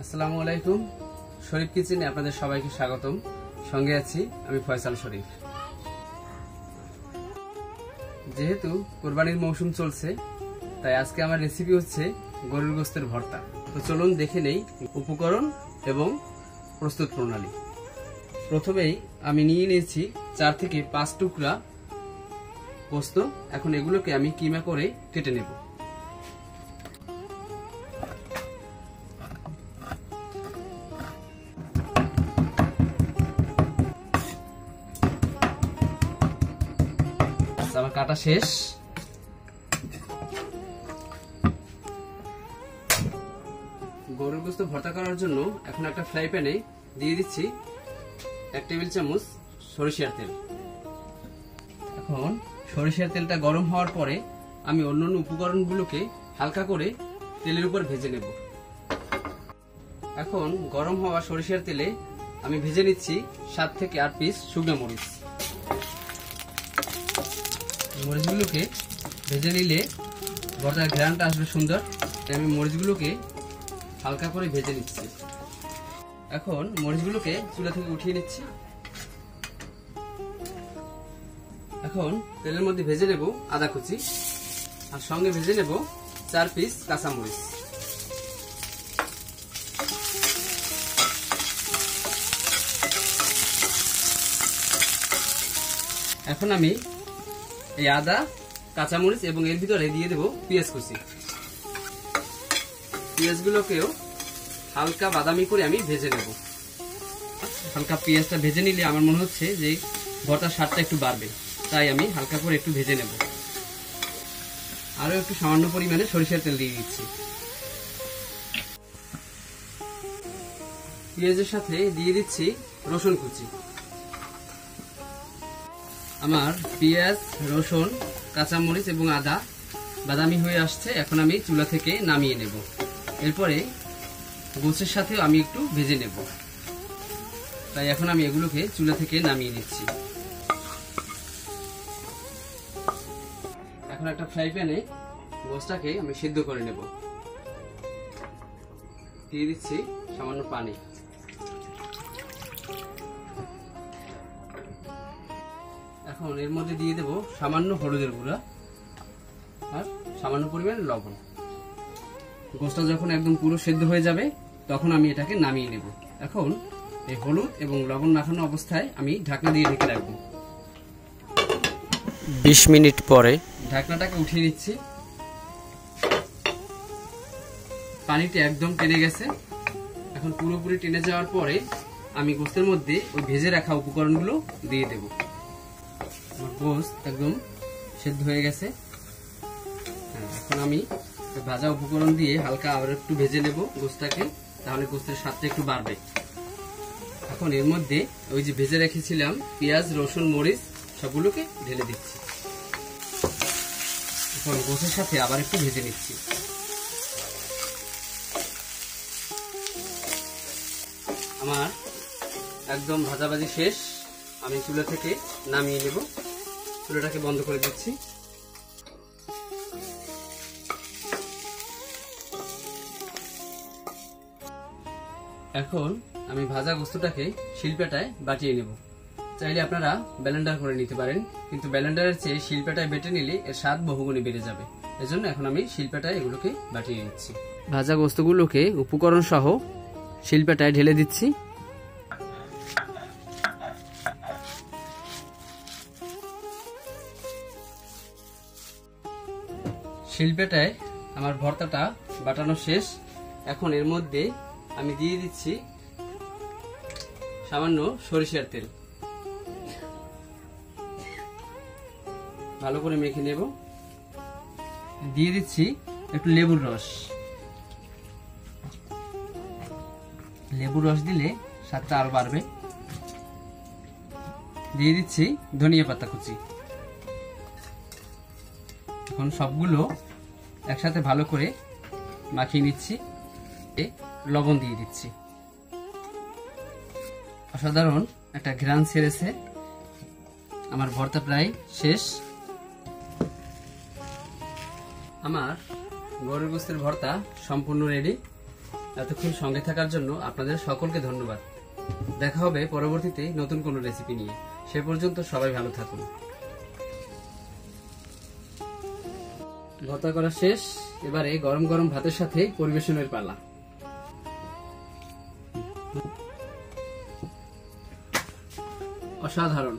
আসসালামু আলাইকুম। শরীফ কিচেনে আপনাদের সবাইকে স্বাগতম। সঙ্গে আছি আমি ফয়সাল শরীফ। যেহেতু কোরবানির মৌসুম চলছে, তাই আজকে আমার রেসিপি হচ্ছে গরুর গোশতের ভর্তা। তো চলুন দেখে নেই উপকরণ এবং প্রস্তুত প্রণালী। প্রথমেই আমি নিয়ে নিয়েছি 4 থেকে 5 টুকরা গোশত। এখন এগুলোকে আমি কিমা করে কেটে নেব। আমার কাটা শেষ। গরুর গোশত ভর্তা করার জন্য এখন একটা ফ্রাই প্যানে দিয়ে দিচ্ছি 1 টেবিল চামচ সরিষার তেল। এখন সরিষার তেলটা গরম হওয়ার পরে আমি অন্যান্য উপকরণগুলোকে হালকা করে তেলের উপর ভেজে নেব। এখন গরম হওয়া সরিষার তেলে আমি ভেজে নিচ্ছি 7 থেকে 8 পিস শুকনো মরিচ। মরিচগুলোকে ভেজে নিলে ভর্তার ঘ্রাণটা আসবে সুন্দর। আমি মরিচগুলোকে হালকা করে ভেজে নিচ্ছি। এখন মরিচগুলোকে চুলা থেকে উঠিয়ে নিচ্ছি। এখন তেলের মধ্যে ভেজে নেব আদা কুচি, আর সঙ্গে ভেজে নেব 4 পিস কাঁচা মরিচ। এখন আমি এই আদা, কাঁচামরিচ এবং এর ভিতরে দিয়ে দেব পেঁয়াজ কুচি। পেঁয়াজগুলোকেও হালকা বাদামি করে আমি ভেজে নেব। হালকা পেঁয়াজটা ভেজে নিলে আমার মনে হচ্ছে যে ভর্তার স্বাদটা একটু বাড়বে, তাই আমি হালকা করে একটু ভেজে নেব। আরো একটু সামান্য পরিমাণে সরিষার তেল দিয়ে দিচ্ছি। পেঁয়াজের সাথে দিয়ে দিচ্ছি রসুন কুচি। আমার পেঁয়াজ, রসুন, কাঁচামরিচ এবং আদা বাদামি হয়ে আসছে। এখন আমি চুলা থেকে নামিয়ে নেব। এরপরে গোশের সাথেও আমি একটু ভেজে নেব, তাই এখন আমি এগুলোকে চুলা থেকে নামিয়ে নিচ্ছি। এখন একটা ফ্রাই প্যানে গোশটাকে আমি সিদ্ধ করে নেব। দিয়ে দিচ্ছি সামান্য পানি। এখন এর মধ্যে দিয়ে দেব সামান্য হলুদের গুঁড়া আর সামান্য পরিমাণে লবণ। গোশটা যখন একদম পুরো সেদ্ধ হয়ে যাবে তখন আমি এটাকে নামিয়ে নেব। এখন এই হলুদ এবং লবণ মাখানো অবস্থায় আমি ঢাকনা দিয়ে ঢেকে রাখবো। 20 মিনিট পরে ঢাকনাটাকে উঠিয়ে নিচ্ছি। পানিটা একদম টেনে গেছে। এখন পুরোপুরি টেনে যাওয়ার পরে আমি গোশতের মধ্যে ওই ভেজে রাখা উপকরণগুলো দিয়ে দেব। আমার গোশত একদম সেদ্ধ হয়ে গেছে। এখন আমি ভাজা উপকরণ দিয়ে হালকা আবার একটু ভেজে নেব গোশটাকে, তাহলে গোশতের স্বাদটা একটু বাড়বে। এখন এর মধ্যে ওই যে ভেজে রেখেছিলাম পেঁয়াজ, রসুন, মরিচ সবগুলোকে ঢেলে দিচ্ছি। এখন গোশের সাথে আবার একটু ভেজে নিচ্ছি। আমার একদম ভাজাভাজি শেষ। আমি চুলা থেকে নামিয়ে নেব। চুলাটাকে বন্ধ করে দিচ্ছি। এখন আমি ভাজা গোশতটাকে শিলপাটায় বাটিয়ে নেব। চাইলে আপনারা ব্লেন্ডার করে নিতে পারেন, কিন্তু ব্লেন্ডারের চেয়ে শিলপাটায় বেটে নিলে এর স্বাদ বহুগুণে বেড়ে যাবে। এজন্য এখন আমি শিলপাটায় এগুলোকে বাটিয়ে নিচ্ছি। ভাজা গোশতগুলোকে উপকরণ সহ শিলপাটায় ঢেলে দিচ্ছি। শিলপাটায় আমার ভর্তাটা বাটানো শেষ। এখন এর মধ্যে আমি দিয়ে দিচ্ছি সামান্য সরিষার তেল। ভালো করে মেখে নেব। দিয়ে দিচ্ছি একটু লেবুর রস। লেবুর রস দিলে স্বাদটা আরো বাড়বে। দিয়ে দিচ্ছি ধনিয়া পাতা কুচি। এখন সবগুলো একসাথে ভালো করে মাখিয়ে নিচ্ছি। লবণ দিয়ে দিচ্ছি। অসাধারণ একটা ঘ্রাণ ছেড়েছে। আমার ভর্তা প্রায় শেষ। আমার গরুর গোশতের ভর্তা সম্পূর্ণ রেডি। এতক্ষণ সঙ্গে থাকার জন্য আপনাদের সকলকে ধন্যবাদ। দেখা হবে পরবর্তীতে নতুন কোনো রেসিপি নিয়ে। সে পর্যন্ত সবাই ভালো থাকুন। ভর্তা করা শেষ, এবারে গরম গরম ভাতের সাথে পরিবেশনের পালা। অসাধারণ।